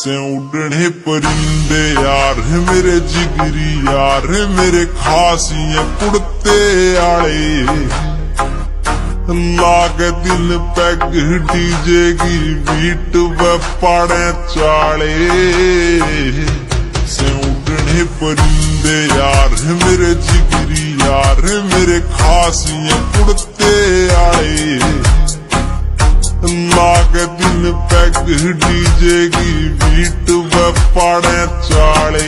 से उड़ने परिंदे यार है मेरे जिगरी यार है मेरे खासियां कुड़ते आले लाग दिल पैग डीजे की बीट व पाड़े चाले से उड़ने परिंदे यार है मेरे जिगरी यार है मेरे खासियां कुड़ते आले लाग दिल पैग डीजे की बीट व पाड़े चाले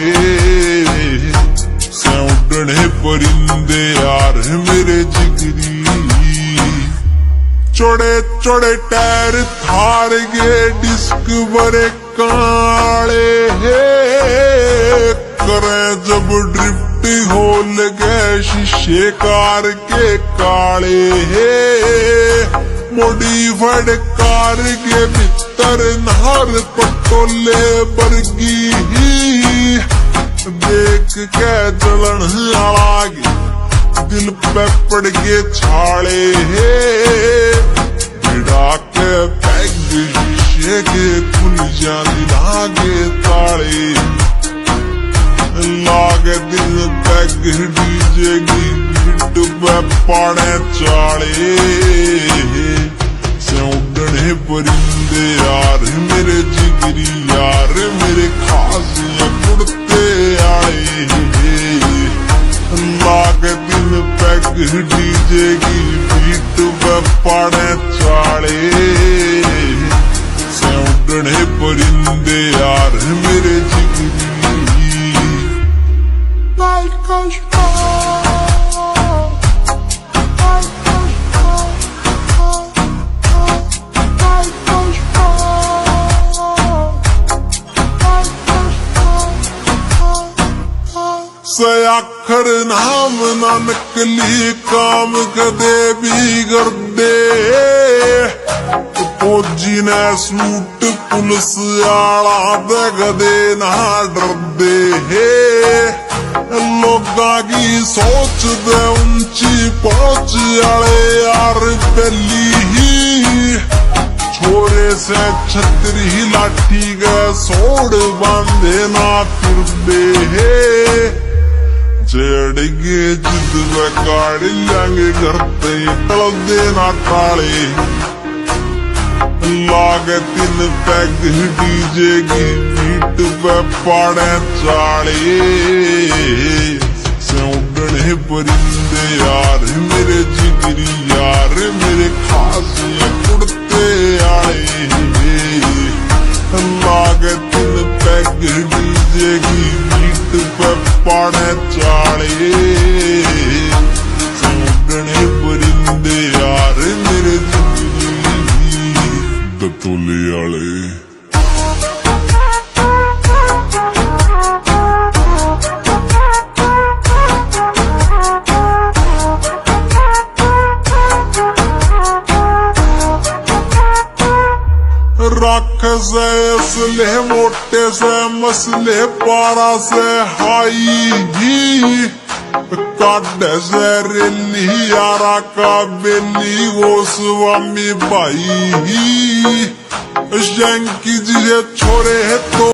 से उड़ने परिंदे यार है मेरे जिगरी चौड़े चौड़े टायर थार गे डिस्क बरे काले करे जब ड्रिफ्ट होल गए शीशे कार के काले मॉडिफाइड कार के भीतर नहर पटोले बरगी देख के जलन आगे दिल पे पड़ गए छाले बिड़ा के पैग शीशे के खुल जाने लागे ताले लागे दिल पैग डीजे की बीट पे पाड़े चाले से उड़ने परिंदे यार मेरे जिगरी यार मेरे खासियां कुड़ते आए लाग दिल पैग डीजे की बीट व पाड़े चाले से उड़ने परिंदे यार मेरे जिगरी से आखर नाम ना नकली काम कदे भी कर दे फौजी ने सूट पुलिस आला दे कदे ना डर दे लोगा की सोच दे ऊंची पहुंच आले यार पहली ही छोरे से छतरी लाठी के सोड़ बांधे ना फिर दे जेड़गे जिद व गाड़ी लांगे करते टलदे ना टाले लागे तीन पैग डीजे की बीट व पाड़े चाले से उड़ने परिंदे यार मेरे जिगरी यार मेरे खासियां कुड़ते आए लागे तीन पैग डीजे की बीट व पाड़े चाले से उड़ने परिंदे यार मेरे जिगरी दतोले आले रख से असले मोटे से मसले पारा से हाई काटे से रेली यारा का बेली वो स्वामी भाई शंकी जी छोरे है तो